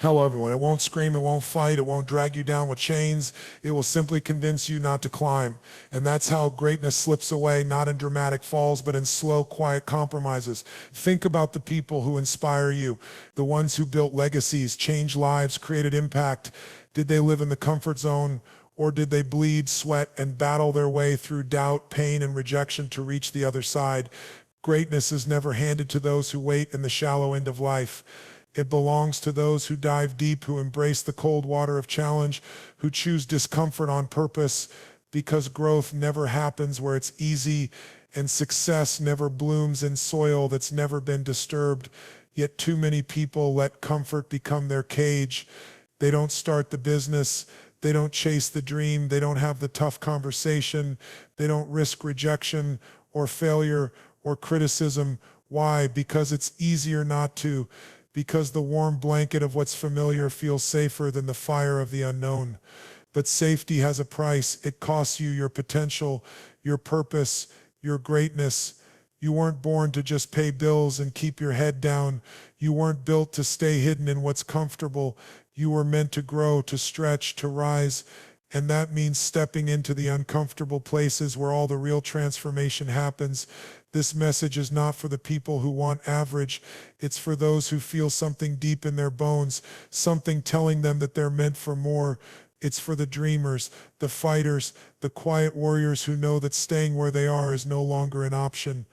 However, it won't scream, it won't fight, it won't drag you down with chains. It will simply convince you not to climb. And that's how greatness slips away, not in dramatic falls, but in slow, quiet compromises. Think about the people who inspire you, the ones who built legacies, changed lives, created impact. Did they live in the comfort zone? Or did they bleed, sweat, and battle their way through doubt, pain, and rejection to reach the other side? Greatness is never handed to those who wait in the shallow end of life. It belongs to those who dive deep, who embrace the cold water of challenge, who choose discomfort on purpose, because growth never happens where it's easy, and success never blooms in soil that's never been disturbed. Yet too many people let comfort become their cage. They don't start the business. They don't chase the dream. They don't have the tough conversation. They don't risk rejection or failure or criticism. Why? Because it's easier not to. Because the warm blanket of what's familiar feels safer than the fire of the unknown. But safety has a price. It costs you your potential, your purpose, your greatness. You weren't born to just pay bills and keep your head down. You weren't built to stay hidden in what's comfortable. You were meant to grow, to stretch, to rise. And that means stepping into the uncomfortable places where all the real transformation happens. This message is not for the people who want average. It's for those who feel something deep in their bones, something telling them that they're meant for more. It's for the dreamers, the fighters, the quiet warriors who know that staying where they are is no longer an option.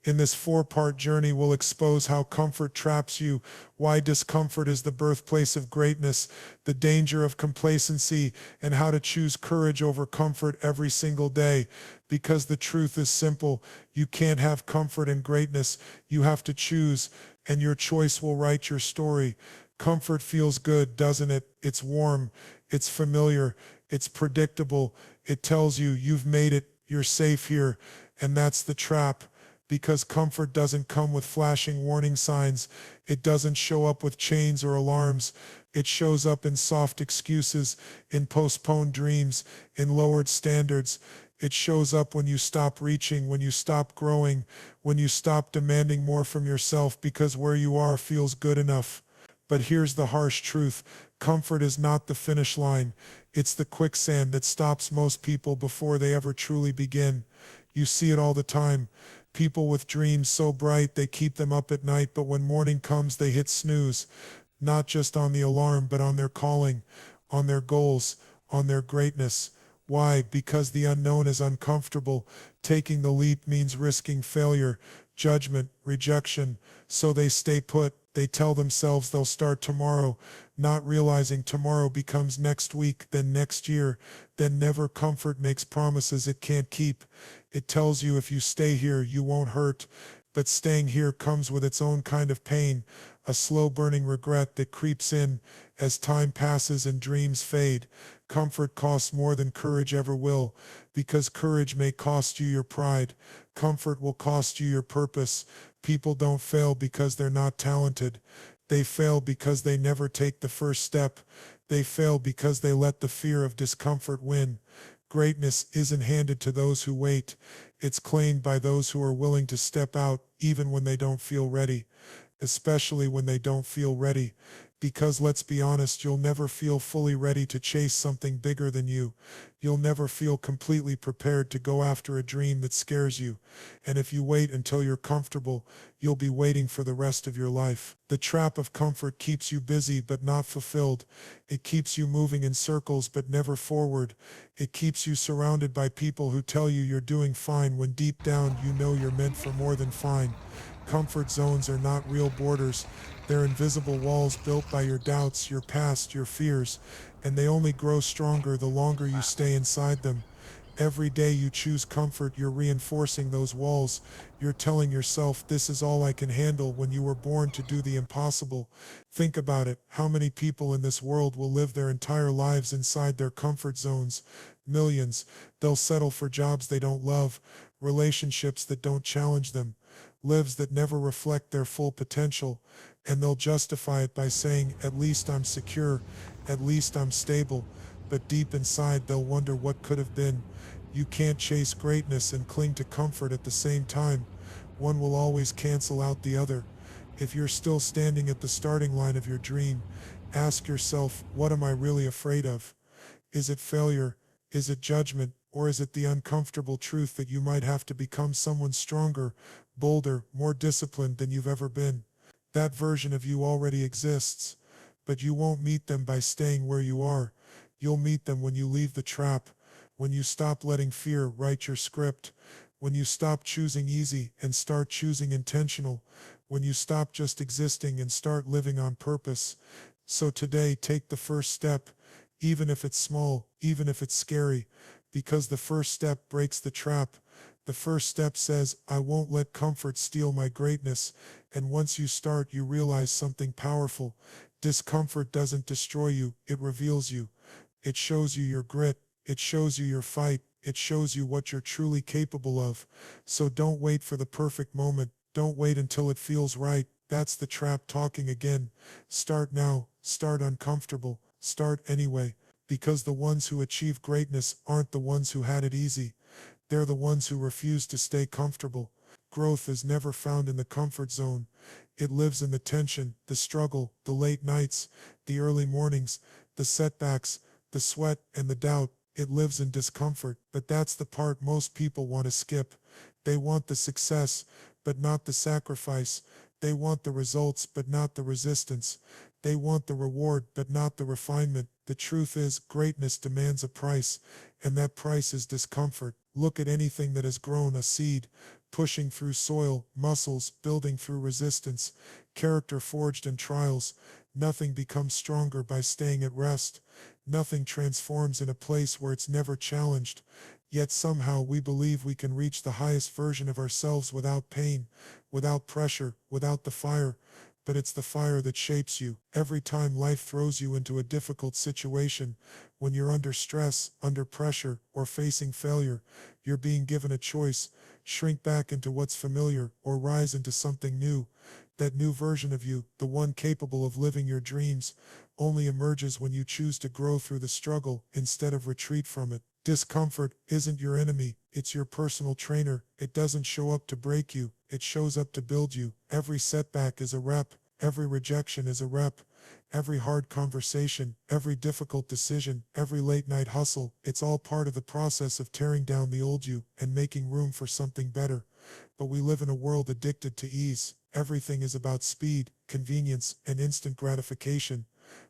In this 4-part journey, we'll expose how comfort traps you, why discomfort is the birthplace of greatness, the danger of complacency, and how to choose courage over comfort every single day. Because the truth is simple, you can't have comfort and greatness, you have to choose, and your choice will write your story. Comfort feels good, doesn't it? It's warm, it's familiar, it's predictable. It tells you you've made it, you're safe here, and that's the trap. Because comfort doesn't come with flashing warning signs. It doesn't show up with chains or alarms. It shows up in soft excuses, in postponed dreams, in lowered standards. It shows up when you stop reaching, when you stop growing, when you stop demanding more from yourself because where you are feels good enough. But here's the harsh truth. Comfort is not the finish line. It's the quicksand that stops most people before they ever truly begin. You see it all the time. People with dreams so bright they keep them up at night, but when morning comes they hit snooze, not just on the alarm, but on their calling, on their goals, on their greatness. Why? Because the unknown is uncomfortable. Taking the leap means risking failure, judgment, rejection. So they stay put. They tell themselves they'll start tomorrow, not realizing tomorrow becomes next week, then next year, then never. Comfort makes promises it can't keep. It tells you if you stay here, you won't hurt. But staying here comes with its own kind of pain, a slow burning regret that creeps in as time passes and dreams fade. Comfort costs more than courage ever will, because courage may cost you your pride. Comfort will cost you your purpose. People don't fail because they're not talented. They fail because they never take the first step. They fail because they let the fear of discomfort win. Greatness isn't handed to those who wait. It's claimed by those who are willing to step out even when they don't feel ready, especially when they don't feel ready. Because let's be honest, you'll never feel fully ready to chase something bigger than you. You'll never feel completely prepared to go after a dream that scares you. And if you wait until you're comfortable, you'll be waiting for the rest of your life. The trap of comfort keeps you busy but not fulfilled. It keeps you moving in circles but never forward. It keeps you surrounded by people who tell you you're doing fine when deep down you know you're meant for more than fine. Comfort zones are not real borders. They're invisible walls built by your doubts, your past, your fears, and they only grow stronger the longer you stay inside them. Every day you choose comfort, you're reinforcing those walls. You're telling yourself, this is all I can handle, when you were born to do the impossible. Think about it. How many people in this world will live their entire lives inside their comfort zones? Millions. They'll settle for jobs they don't love, relationships that don't challenge them, lives that never reflect their full potential, and they'll justify it by saying, at least I'm secure, at least I'm stable. But deep inside they'll wonder what could have been. You can't chase greatness and cling to comfort at the same time. One will always cancel out the other. If you're still standing at the starting line of your dream, Ask yourself, what am I really afraid of? Is it failure? Is it judgment? Or is it the uncomfortable truth that you might have to become someone stronger, bolder, more disciplined than you've ever been? That version of you already exists, but you won't meet them by staying where you are. You'll meet them when you leave the trap, when you stop letting fear write your script, when you stop choosing easy and start choosing intentional, when you stop just existing and start living on purpose. So today, take the first step, even if it's small, even if it's scary, because the first step breaks the trap. The first step says, I won't let comfort steal my greatness. And once you start, you realize something powerful. Discomfort doesn't destroy you, it reveals you. It shows you your grit. It shows you your fight. It shows you what you're truly capable of. So don't wait for the perfect moment. Don't wait until it feels right. That's the trap talking again. Start now. Start uncomfortable. Start anyway. Because the ones who achieve greatness aren't the ones who had it easy. They're the ones who refuse to stay comfortable. Growth is never found in the comfort zone. It lives in the tension, the struggle, the late nights, the early mornings, the setbacks, the sweat, and the doubt. It lives in discomfort, but that's the part most people want to skip. They want the success, but not the sacrifice. They want the results, but not the resistance. They want the reward, but not the refinement. The truth is, greatness demands a price, and that price is discomfort. Look at anything that has grown: a seed, pushing through soil, muscles, building through resistance, character forged in trials. Nothing becomes stronger by staying at rest. Nothing transforms in a place where it's never challenged. Yet somehow we believe we can reach the highest version of ourselves without pain, without pressure, without the fire. But it's the fire that shapes you. Every time life throws you into a difficult situation, when you're under stress, under pressure, or facing failure, you're being given a choice: shrink back into what's familiar, or rise into something new. That new version of you, the one capable of living your dreams, only emerges when you choose to grow through the struggle instead of retreat from it. Discomfort isn't your enemy, it's your personal trainer. It doesn't show up to break you, it shows up to build you. Every setback is a rep, every rejection is a rep, every hard conversation, every difficult decision, every late night hustle, it's all part of the process of tearing down the old you and making room for something better. But we live in a world addicted to ease. Everything is about speed, convenience, and instant gratification.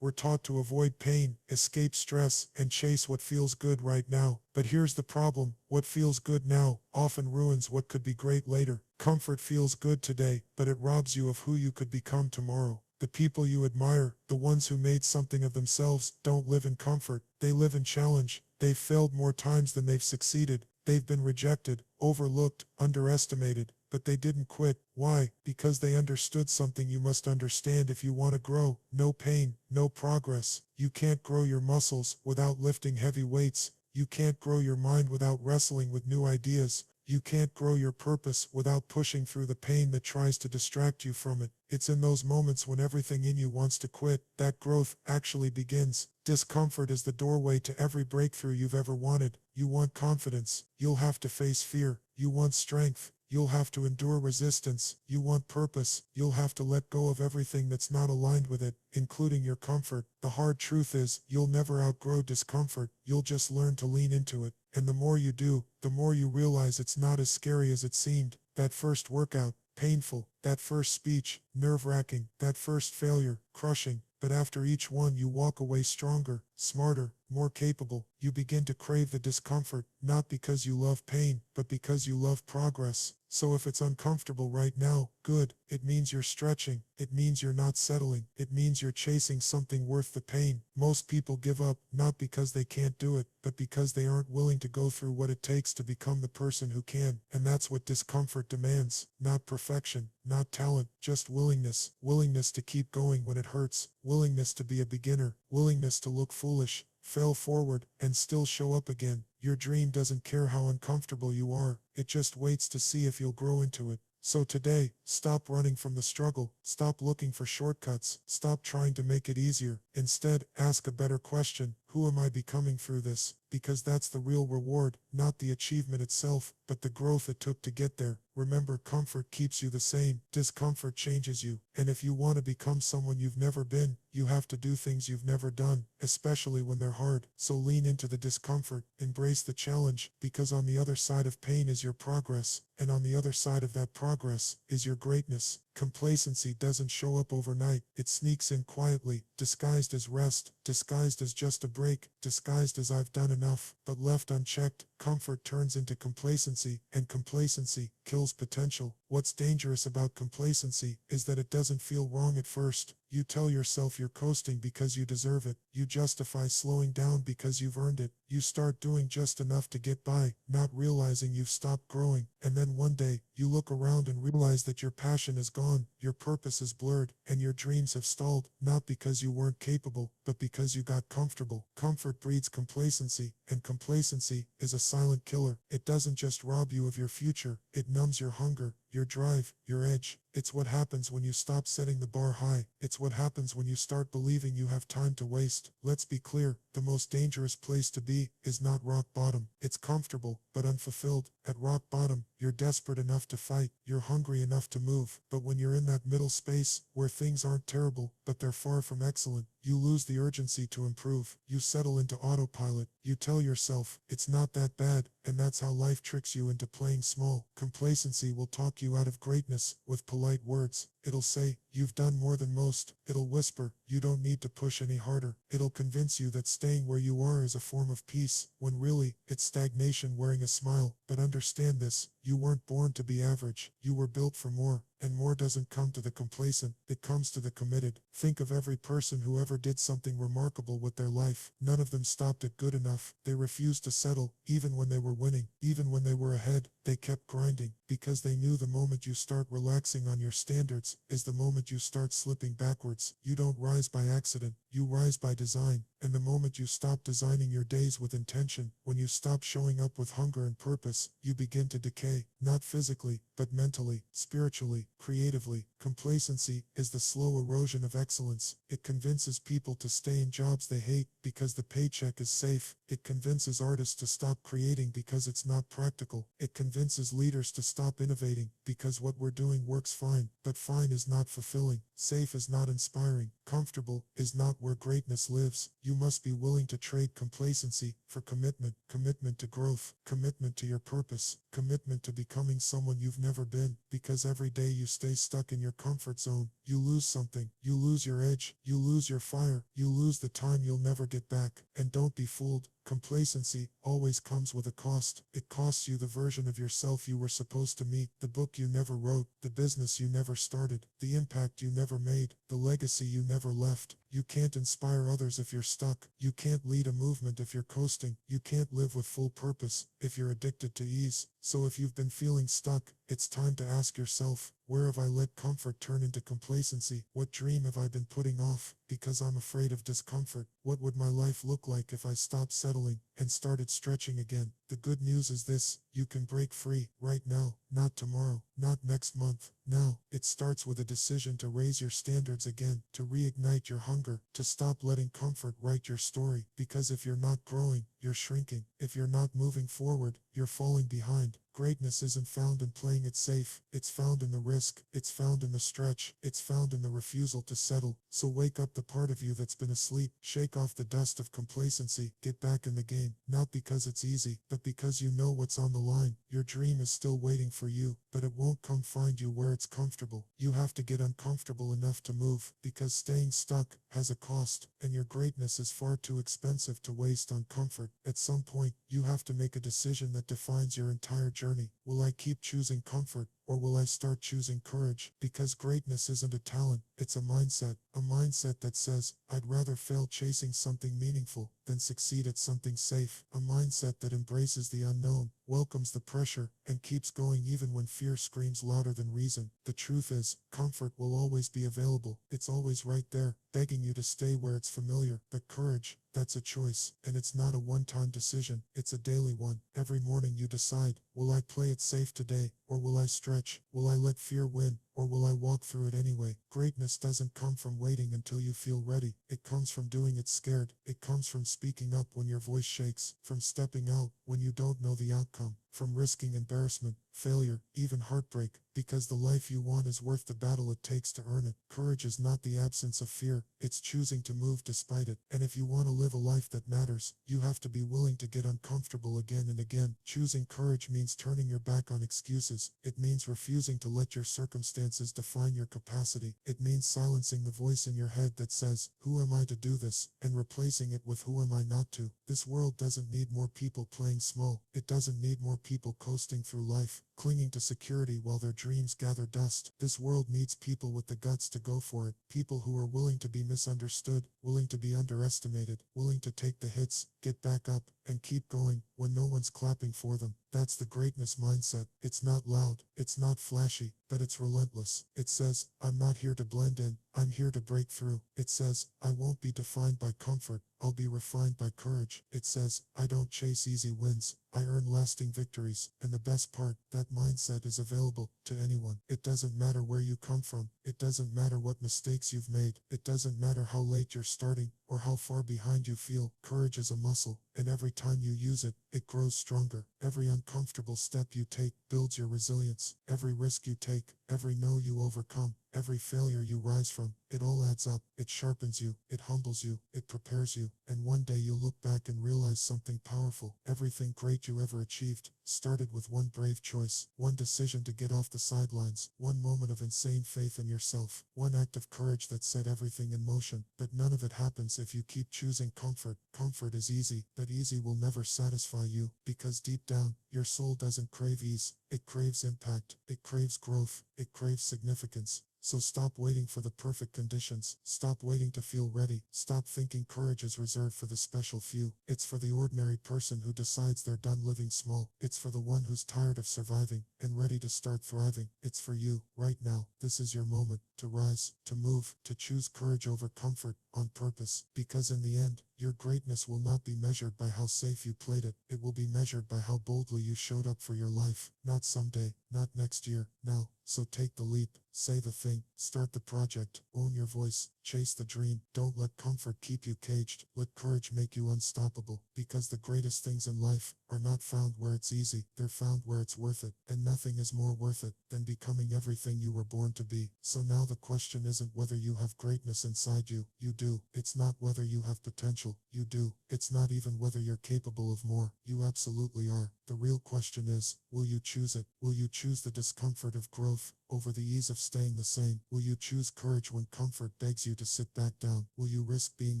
We're taught to avoid pain, escape stress, and chase what feels good right now. But here's the problem: what feels good now often ruins what could be great later. Comfort feels good today, but it robs you of who you could become tomorrow. The people you admire, the ones who made something of themselves, don't live in comfort. They live in challenge. They've failed more times than they've succeeded. They've been rejected, overlooked, underestimated, but they didn't quit. Why? Because they understood something you must understand if you want to grow. No pain, no progress. You can't grow your muscles without lifting heavy weights. You can't grow your mind without wrestling with new ideas. You can't grow your purpose without pushing through the pain that tries to distract you from it. It's in those moments when everything in you wants to quit that growth actually begins. Discomfort is the doorway to every breakthrough you've ever wanted. You want confidence, you'll have to face fear. You want strength, you'll have to endure resistance. You want purpose, you'll have to let go of everything that's not aligned with it, including your comfort. The hard truth is, you'll never outgrow discomfort, you'll just learn to lean into it. And the more you do, the more you realize it's not as scary as it seemed. That first workout, painful. That first speech, nerve-wracking. That first failure, crushing. But after each one, you walk away stronger, smarter, more capable. You begin to crave the discomfort, not because you love pain, but because you love progress. So if it's uncomfortable right now, good. It means you're stretching. It means you're not settling. It means you're chasing something worth the pain. Most people give up, not because they can't do it, but because they aren't willing to go through what it takes to become the person who can. And that's what discomfort demands. Not perfection, not talent, just willingness. Willingness to keep going when it hurts. Willingness to be a beginner. Willingness to look foolish, fail forward, and still show up again. Your dream doesn't care how uncomfortable you are. It just waits to see if you'll grow into it. So today, stop running from the struggle. Stop looking for shortcuts. Stop trying to make it easier. Instead, ask a better question. Who am I becoming through this? Because that's the real reward, not the achievement itself, but the growth it took to get there. Remember, comfort keeps you the same. Discomfort changes you. And if you want to become someone you've never been, you have to do things you've never done, especially when they're hard. So lean into the discomfort, embrace the challenge, because on the other side of pain is your progress, and on the other side of that progress is your greatness. Complacency doesn't show up overnight. It sneaks in quietly, disguised as rest, disguised as just a break, disguised as I've done enough. But left unchecked, comfort turns into complacency, and complacency kills potential. What's dangerous about complacency is that it doesn't feel wrong at first. You tell yourself you're coasting because you deserve it. You justify slowing down because you've earned it. You start doing just enough to get by, not realizing you've stopped growing. And then one day, you look around and realize that your passion is gone, your purpose is blurred, and your dreams have stalled, not because you weren't capable, but because you got comfortable. Comfort breeds complacency, and complacency is a silent killer. It doesn't just rob you of your future, it numbs your hunger, your drive, your edge. It's what happens when you stop setting the bar high. It's what happens when you start believing you have time to waste. Let's be clear, the most dangerous place to be is not rock bottom. It's comfortable, but unfulfilled. At rock bottom, you're desperate enough to fight. You're hungry enough to move. But when you're in that middle space, where things aren't terrible, but they're far from excellent, you lose the urgency to improve. You settle into autopilot. You tell yourself, it's not that bad, and that's how life tricks you into playing small. Complacency will talk you out of greatness with polite words. It'll say, you've done more than most. It'll whisper, you don't need to push any harder. It'll convince you that staying where you are is a form of peace, when really, it's stagnation wearing a smile. But understand this, you weren't born to be average. You were built for more. And more doesn't come to the complacent, it comes to the committed. Think of every person who ever did something remarkable with their life. None of them stopped at good enough. They refused to settle, even when they were winning, even when they were ahead. They kept grinding, because they knew the moment you start relaxing on your standards is the moment you start slipping backwards. You don't rise by accident, you rise by design. And the moment you stop designing your days with intention, when you stop showing up with hunger and purpose, you begin to decay, not physically, but mentally, spiritually, creatively. Complacency is the slow erosion of excellence. It convinces people to stay in jobs they hate because the paycheck is safe. It convinces artists to stop creating because it's not practical. It convinces leaders to stop innovating because what we're doing works fine. But fine is not fulfilling. Safe is not inspiring. Comfortable is not where greatness lives. You must be willing to trade complacency for commitment. Commitment to growth. Commitment to your purpose. Commitment to becoming someone you've never been. Because every day you stay stuck in your comfort zone, you lose something. You lose your edge. You lose your fire. You lose the time you'll never get back. And don't be fooled. Complacency always comes with a cost. It costs you the version of yourself you were supposed to meet, the book you never wrote, the business you never started, the impact you never made, the legacy you never left. You can't inspire others if you're stuck. You can't lead a movement if you're coasting. You can't live with full purpose if you're addicted to ease. So if you've been feeling stuck, it's time to ask yourself, where have I let comfort turn into complacency? What dream have I been putting off because I'm afraid of discomfort? What would my life look like if I stopped settling and started stretching again? The good news is this, you can break free right now, not tomorrow, not next month. Now, it starts with a decision to raise your standards again, to reignite your hunger, to stop letting comfort write your story. Because if you're not growing, you're shrinking. If you're not moving forward, you're falling behind. Greatness isn't found in playing it safe. It's found in the risk. It's found in the stretch. It's found in the refusal to settle. So wake up the part of you that's been asleep. Shake off the dust of complacency. Get back in the game. Not because it's easy, but because you know what's on the line. Your dream is still waiting for you, but it won't come find you where it's comfortable. You have to get uncomfortable enough to move, because staying stuck has a cost, and your greatness is far too expensive to waste on comfort. At some point, you have to make a decision that defines your entire journey. Will I keep choosing comfort, or will I start choosing courage? Because greatness isn't a talent, it's a mindset. A mindset that says, I'd rather fail chasing something meaningful than succeed at something safe. A mindset that embraces the unknown, welcomes the pressure, and keeps going even when fear screams louder than reason. The truth is, comfort will always be available. It's always right there, begging you to stay where it's familiar. But courage, that's a choice, and it's not a one-time decision. It's a daily one. Every morning you decide, will I play it safe today, or will I stretch? Will I let fear win, or will I walk through it anyway? Greatness doesn't come from waiting until you feel ready. It comes from doing it scared. It comes from speaking up when your voice shakes, from stepping out when you don't know the outcome, from risking embarrassment, failure, even heartbreak, because the life you want is worth the battle it takes to earn it. Courage is not the absence of fear, it's choosing to move despite it. And if you want to live a life that matters, you have to be willing to get uncomfortable again and again. Choosing courage means turning your back on excuses. It means refusing to let your circumstances define your capacity. It means silencing the voice in your head that says, "Who am I to do this?" and replacing it with, "Who am I not to?" This world doesn't need more people playing small. It doesn't need more people coasting through life, clinging to security while their dreams gather dust. This world needs people with the guts to go for it. People who are willing to be misunderstood, willing to be underestimated, willing to take the hits, get back up, and keep going when no one's clapping for them. That's the greatness mindset. It's not loud, it's not flashy, but it's relentless. It says, "I'm not here to blend in, I'm here to break through." It says, "I won't be defined by comfort, I'll be refined by courage." It says, "I don't chase easy wins, I earn lasting victories." And the best part, that mindset is available to anyone. It doesn't matter where you come from. It doesn't matter what mistakes you've made. It doesn't matter how late you're starting or how far behind you feel. Courage is a muscle, and every time you use it, it grows stronger. Every uncomfortable step you take builds your resilience. Every risk you take, every no you overcome, every failure you rise from, it all adds up. It sharpens you, it humbles you, it prepares you, and one day you'll look back and realize something powerful. Everything great you ever achieved started with one brave choice, one decision to get off the sidelines, one moment of insane faith in yourself, one act of courage that set everything in motion. But none of it happens if you keep choosing comfort. Comfort is easy, but easy will never satisfy you, because deep down, your soul doesn't crave ease. It craves impact, it craves growth, it craves significance. So stop waiting for the perfect conditions. Stop waiting to feel ready. Stop thinking courage is reserved for the special few. It's for the ordinary person who decides they're done living small. It's for the one who's tired of surviving and ready to start thriving. It's for you, right now. This is your moment to rise, to move, to choose courage over comfort on purpose. Because in the end, your greatness will not be measured by how safe you played it. It will be measured by how boldly you showed up for your life. Not someday, not next year, now. So take the leap, say the thing, start the project, own your voice, chase the dream. Don't let comfort keep you caged. Let courage make you unstoppable. Because the greatest things in life are not found where it's easy. They're found where it's worth it. And nothing is more worth it than becoming everything you were born to be. So now the question isn't whether you have greatness inside you. You do. It's not whether you have potential. You do. It's not even whether you're capable of more. You absolutely are. The real question is, will you choose it? Will you choose the discomfort of growth over the ease of staying the same? Will you choose courage when comfort begs you to sit back down? Will you risk being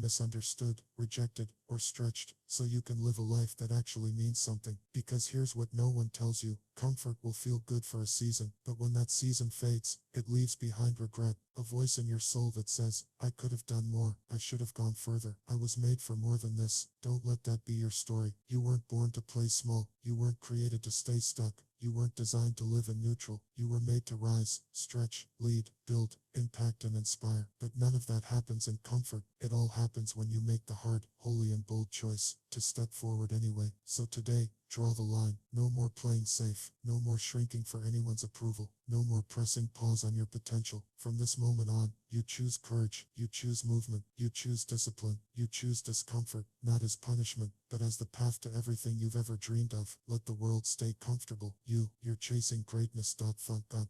misunderstood, rejected, or stretched so you can live a life that actually means something? Because here's what no one tells you. Comfort will feel good for a season, but when that season fades, it leaves behind regret. A voice in your soul that says, "I could have done more. I should have gone further. I was made for more than this." Don't let that be your story. You weren't born to play small. You weren't created to stay stuck. You weren't designed to live in neutral. You were made to rise, stretch, lead, build, impact, and inspire. But none of that happens in comfort. It all happens when you make the hard, holy, and bold choice to step forward anyway. So today, draw the line. No more playing safe. No more shrinking for anyone's approval. No more pressing pause on your potential. From this moment on, you choose courage. You choose movement. You choose discipline. You choose discomfort, not as punishment, but as the path to everything you've ever dreamed of. Let the world stay comfortable. You're chasing greatness. Thunk.